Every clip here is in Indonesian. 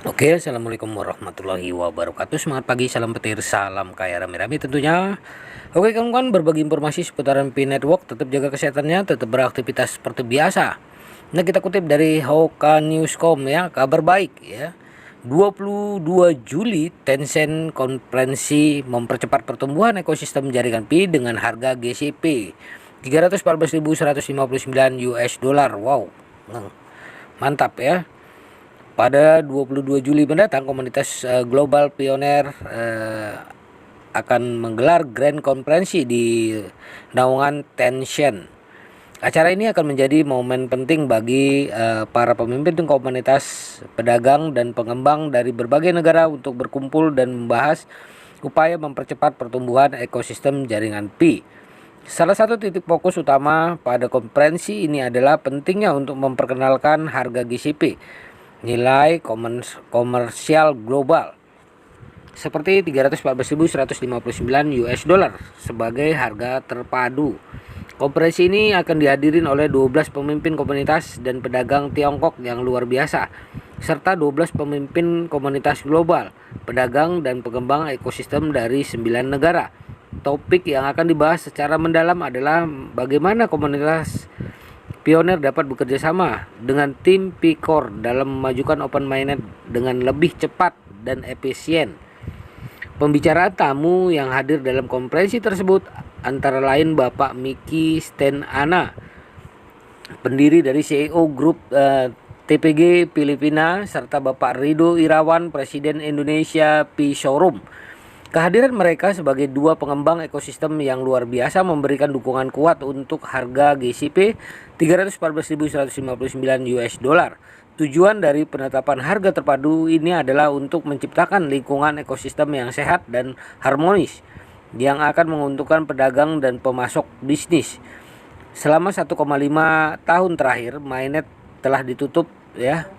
Oke, assalamualaikum warahmatullahi wabarakatuh. Semangat pagi, salam petir, salam kaya rame-rame tentunya. Oke kawan-kawan, berbagi informasi seputaran Pi Network. Tetap jaga kesehatannya, tetap beraktivitas seperti biasa. Nah, kita kutip dari Hoka Newscom ya, kabar baik ya. 22 Juli Tencent konferensi mempercepat pertumbuhan ekosistem jaringan Pi dengan harga GCP 314.159 US dollar. Wow, mantap ya. Pada 22 Juli mendatang, komunitas Global Pioneer akan menggelar Grand Konferensi di naungan Tencent. Acara ini akan menjadi momen penting bagi para pemimpin komunitas pedagang dan pengembang dari berbagai negara untuk berkumpul dan membahas upaya mempercepat pertumbuhan ekosistem jaringan Pi. Salah satu titik fokus utama pada konferensi ini adalah pentingnya untuk memperkenalkan harga GCP, nilai komersial global, seperti 314.159 US dollar sebagai harga terpadu. Konferensi ini akan dihadirin oleh 12 pemimpin komunitas dan pedagang Tiongkok yang luar biasa, serta 12 pemimpin komunitas global, pedagang dan pengembang ekosistem dari 9 negara. Topik yang akan dibahas secara mendalam adalah bagaimana komunitas Pioneer dapat bekerja sama dengan tim P-Core dalam memajukan open mainnet dengan lebih cepat dan efisien. Pembicara tamu yang hadir dalam konferensi tersebut antara lain Bapak Miki Stenana, pendiri dari CEO Group TPG Filipina, serta Bapak Rido Irawan, Presiden Indonesia P-Showroom. Kehadiran mereka sebagai dua pengembang ekosistem yang luar biasa memberikan dukungan kuat untuk harga GCP 314.159 US dollar. Tujuan dari penetapan harga terpadu ini adalah untuk menciptakan lingkungan ekosistem yang sehat dan harmonis yang akan menguntungkan pedagang dan pemasok bisnis. Selama 1,5 tahun terakhir, mainnet telah ditutup ya,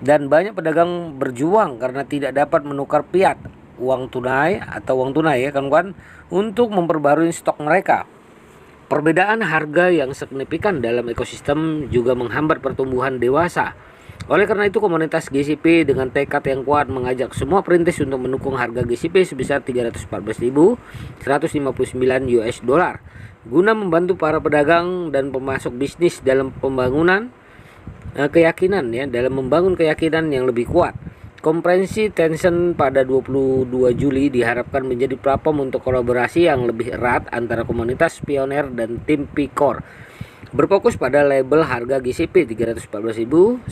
dan banyak pedagang berjuang karena tidak dapat menukar fiat uang tunai ya kawan-kawan untuk memperbarui stok mereka. Perbedaan harga yang signifikan dalam ekosistem juga menghambat pertumbuhan dewasa. Oleh karena itu, komunitas GCP dengan tekad yang kuat mengajak semua perintis untuk mendukung harga GCP sebesar 314.159 US dollar guna membantu para pedagang dan pemasok bisnis dalam pembangunan keyakinan ya, dalam membangun keyakinan yang lebih kuat. Konferensi Tencent pada 22 Juli diharapkan menjadi platform untuk kolaborasi yang lebih erat antara komunitas Pioneer dan tim P-Core. Berfokus pada label harga GCP 314.159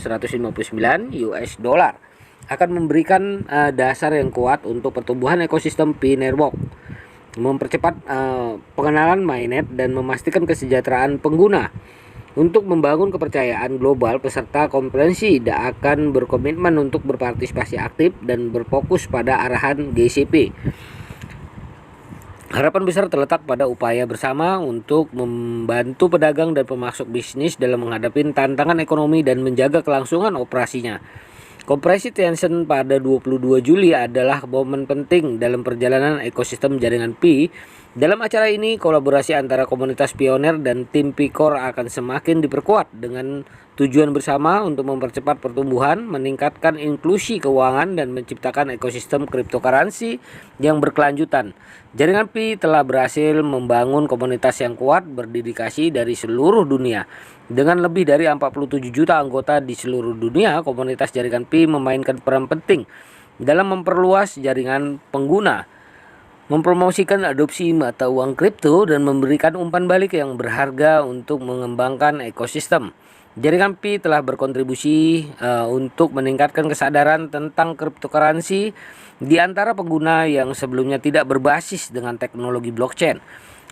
US dollar akan memberikan dasar yang kuat untuk pertumbuhan ekosistem Pi Network, mempercepat pengenalan mainnet dan memastikan kesejahteraan pengguna. Untuk membangun kepercayaan global, peserta konferensi akan berkomitmen untuk berpartisipasi aktif dan berfokus pada arahan GCP. Harapan besar terletak pada upaya bersama untuk membantu pedagang dan pemasok bisnis dalam menghadapi tantangan ekonomi dan menjaga kelangsungan operasinya. Konferensi Tencent pada 22 Juli adalah momen penting dalam perjalanan ekosistem jaringan Pi. Dalam acara ini, kolaborasi antara komunitas Pioneer dan tim P-Core akan semakin diperkuat dengan tujuan bersama untuk mempercepat pertumbuhan, meningkatkan inklusi keuangan, dan menciptakan ekosistem cryptocurrency yang berkelanjutan. Jaringan Pi telah berhasil membangun komunitas yang kuat berdedikasi dari seluruh dunia. Dengan lebih dari 47 juta anggota di seluruh dunia, komunitas jaringan Pi memainkan peran penting dalam memperluas jaringan pengguna, mempromosikan adopsi mata uang kripto, dan memberikan umpan balik yang berharga untuk mengembangkan ekosistem. Jaringan Pi telah berkontribusi untuk meningkatkan kesadaran tentang cryptocurrency di antara pengguna yang sebelumnya tidak berbasis dengan teknologi blockchain.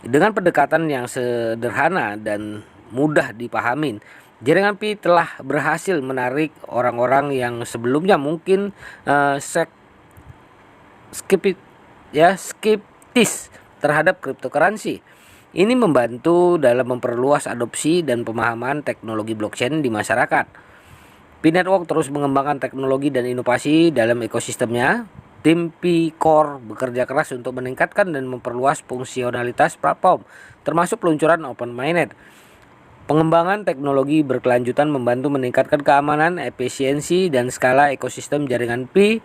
Dengan pendekatan yang sederhana dan mudah dipahami, jaringan Pi telah berhasil menarik orang-orang yang sebelumnya mungkin skeptis terhadap cryptocurrency. Ini membantu dalam memperluas adopsi dan pemahaman teknologi blockchain di masyarakat. Pi Network terus mengembangkan teknologi dan inovasi dalam ekosistemnya. Tim P-Core bekerja keras untuk meningkatkan dan memperluas fungsionalitas platform, termasuk peluncuran Open Mainnet Pengembangan teknologi berkelanjutan membantu meningkatkan keamanan, efisiensi, dan skala ekosistem jaringan Pi,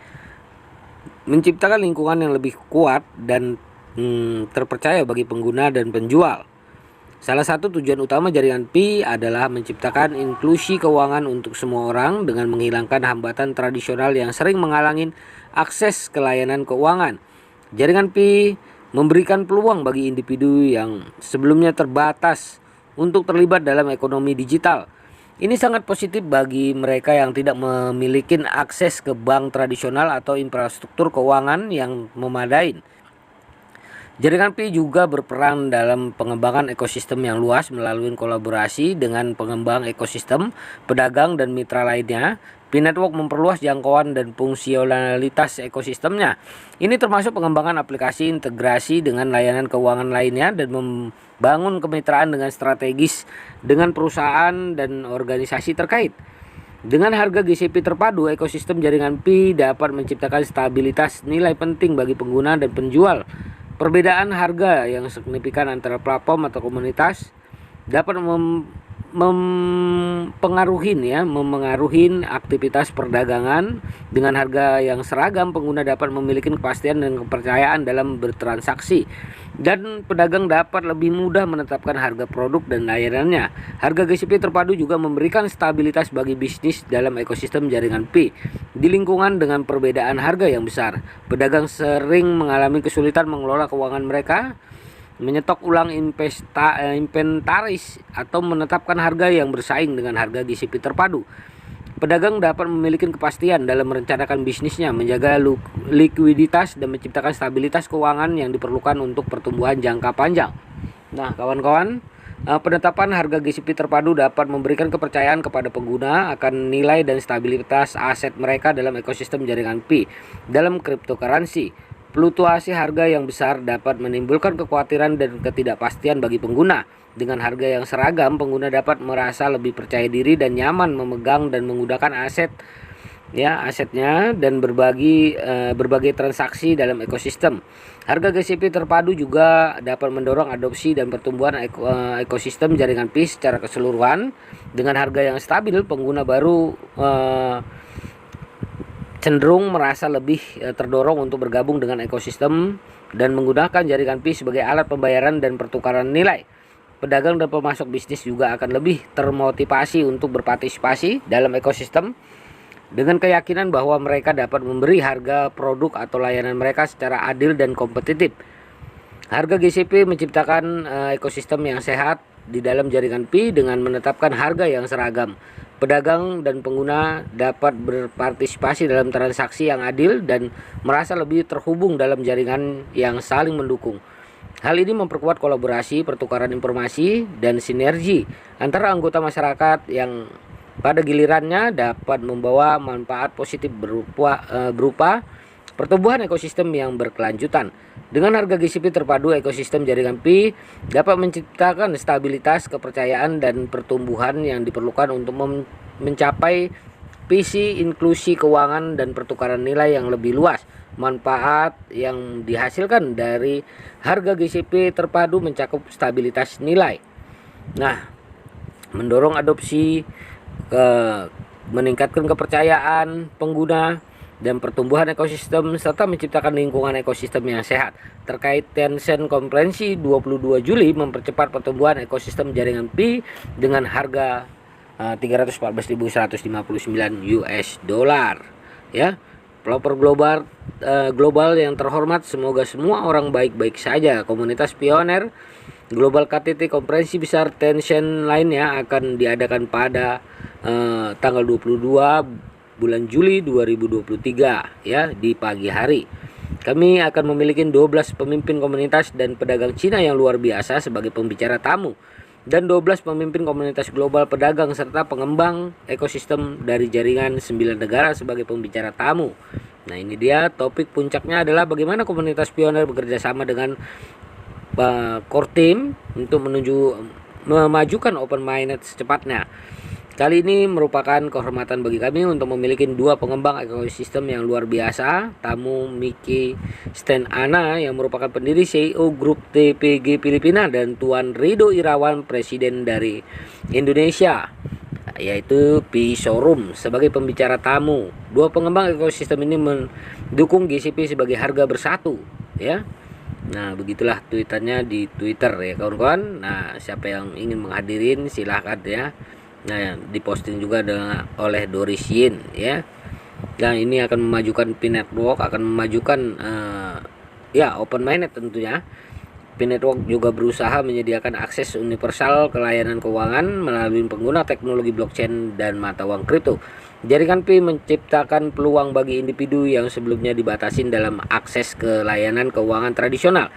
menciptakan lingkungan yang lebih kuat dan terpercaya bagi pengguna dan penjual. Salah satu tujuan utama jaringan Pi adalah menciptakan inklusi keuangan untuk semua orang dengan menghilangkan hambatan tradisional yang sering menghalangi akses ke layanan keuangan. Jaringan Pi memberikan peluang bagi individu yang sebelumnya terbatas untuk terlibat dalam ekonomi digital. Ini sangat positif bagi mereka yang tidak memiliki akses ke bank tradisional atau infrastruktur keuangan yang memadai. Jaringan Pi juga berperan dalam pengembangan ekosistem yang luas melalui kolaborasi dengan pengembang ekosistem, pedagang, dan mitra lainnya. Pi Network memperluas jangkauan dan fungsionalitas ekosistemnya. Ini termasuk pengembangan aplikasi integrasi dengan layanan keuangan lainnya dan membangun kemitraan dengan strategis dengan perusahaan dan organisasi terkait. Dengan harga GCP terpadu, ekosistem jaringan Pi dapat menciptakan stabilitas nilai penting bagi pengguna dan penjual. Perbedaan harga yang signifikan antara platform atau komunitas dapat memengaruhi aktivitas perdagangan. Dengan harga yang seragam, pengguna dapat memiliki kepastian dan kepercayaan dalam bertransaksi, dan pedagang dapat lebih mudah menetapkan harga produk dan layanannya. Harga GCP terpadu juga memberikan stabilitas bagi bisnis dalam ekosistem jaringan Pi. Di lingkungan dengan perbedaan harga yang besar, pedagang sering mengalami kesulitan mengelola keuangan mereka, menyetok ulang inventaris, atau menetapkan harga yang bersaing dengan harga GCP terpadu. Pedagang dapat memiliki kepastian dalam merencanakan bisnisnya, menjaga likuiditas, dan menciptakan stabilitas keuangan yang diperlukan untuk pertumbuhan jangka panjang. Nah, kawan-kawan, penetapan harga GCP terpadu dapat memberikan kepercayaan kepada pengguna akan nilai dan stabilitas aset mereka dalam ekosistem jaringan Pi. Dalam cryptocurrency, fluktuasi harga yang besar dapat menimbulkan kekhawatiran dan ketidakpastian bagi pengguna. Dengan harga yang seragam, pengguna dapat merasa lebih percaya diri dan nyaman memegang dan menggunakan asetnya dan berbagai transaksi dalam ekosistem. Harga GCP terpadu juga dapat mendorong adopsi dan pertumbuhan ekosistem jaringan Pi secara keseluruhan. Dengan harga yang stabil, pengguna baru cenderung merasa lebih terdorong untuk bergabung dengan ekosistem dan menggunakan jaringan Pi sebagai alat pembayaran dan pertukaran nilai. Pedagang dan pemasok bisnis juga akan lebih termotivasi untuk berpartisipasi dalam ekosistem dengan keyakinan bahwa mereka dapat memberi harga produk atau layanan mereka secara adil dan kompetitif. Harga GCP menciptakan ekosistem yang sehat di dalam jaringan Pi dengan menetapkan harga yang seragam. Pedagang dan pengguna dapat berpartisipasi dalam transaksi yang adil dan merasa lebih terhubung dalam jaringan yang saling mendukung. Hal ini memperkuat kolaborasi, pertukaran informasi, dan sinergi antara anggota masyarakat yang pada gilirannya dapat membawa manfaat positif berupa pertumbuhan ekosistem yang berkelanjutan. Dengan harga GCP terpadu, ekosistem jaringan Pi dapat menciptakan stabilitas, kepercayaan, dan pertumbuhan yang diperlukan untuk mencapai visi inklusi keuangan dan pertukaran nilai yang lebih luas. Manfaat yang dihasilkan dari harga GCP terpadu mencakup stabilitas nilai. Nah, mendorong adopsi, meningkatkan kepercayaan pengguna dan pertumbuhan ekosistem, serta menciptakan lingkungan ekosistem yang sehat. Terkait Tencent Konferensi 22 Juli mempercepat pertumbuhan ekosistem jaringan Pi dengan harga 314.159 US dollar. Ya, pelopor global yang terhormat, semoga semua orang baik-baik saja. Komunitas pioner Global KTT konferensi besar Tencent lainnya akan diadakan pada tanggal 22 bulan Juli 2023 ya, di pagi hari. Kami akan memiliki 12 pemimpin komunitas dan pedagang Cina yang luar biasa sebagai pembicara tamu, dan 12 pemimpin komunitas global pedagang serta pengembang ekosistem dari jaringan 9 negara sebagai pembicara tamu. Nah, ini dia topik puncaknya adalah bagaimana komunitas pioner bekerja sama dengan core team untuk memajukan open minded secepatnya. Kali ini merupakan kehormatan bagi kami untuk memiliki dua pengembang ekosistem yang luar biasa. Tamu Miki Stenana yang merupakan pendiri CEO Grup TPG Filipina dan Tuan Rido Irawan, Presiden dari Indonesia, yaitu Pi Showroom sebagai pembicara tamu. Dua pengembang ekosistem ini mendukung GCP sebagai harga bersatu, ya. Nah, begitulah tweetannya di Twitter ya kawan-kawan. Nah, siapa yang ingin menghadirin silahkan ya. Nah, diposting juga oleh Doris Yin ya. Dan ini akan memajukan Pi Network, akan memajukan ya open minded tentunya. Pi Network juga berusaha menyediakan akses universal ke layanan keuangan melalui pengguna teknologi blockchain dan mata uang kripto. Jaringan Pi menciptakan peluang bagi individu yang sebelumnya dibatasi dalam akses ke layanan keuangan tradisional,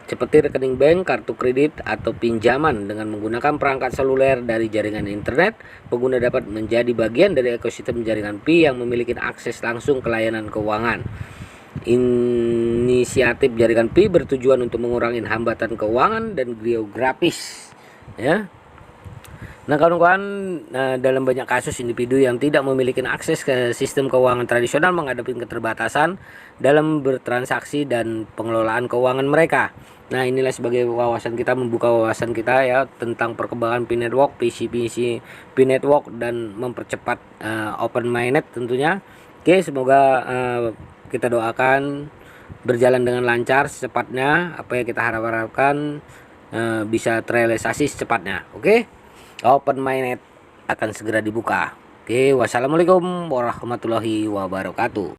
seperti rekening bank, kartu kredit, atau pinjaman. Dengan menggunakan perangkat seluler dari jaringan internet, pengguna dapat menjadi bagian dari ekosistem jaringan Pi yang memiliki akses langsung ke layanan keuangan. Inisiatif jaringan Pi bertujuan untuk mengurangi hambatan keuangan dan geografis, ya. Nah kawan-kawan, dalam banyak kasus individu yang tidak memiliki akses ke sistem keuangan tradisional menghadapi keterbatasan dalam bertransaksi dan pengelolaan keuangan mereka. Nah inilah sebagai wawasan kita, membuka wawasan kita ya tentang perkembangan Pi Network, PCPC Pi Network, dan mempercepat open minded tentunya. Oke, semoga kita doakan berjalan dengan lancar secepatnya, apa yang kita harapkan bisa terrealisasi secepatnya. Oke, open minded akan segera dibuka. Oke, wassalamualaikum warahmatullahi wabarakatuh.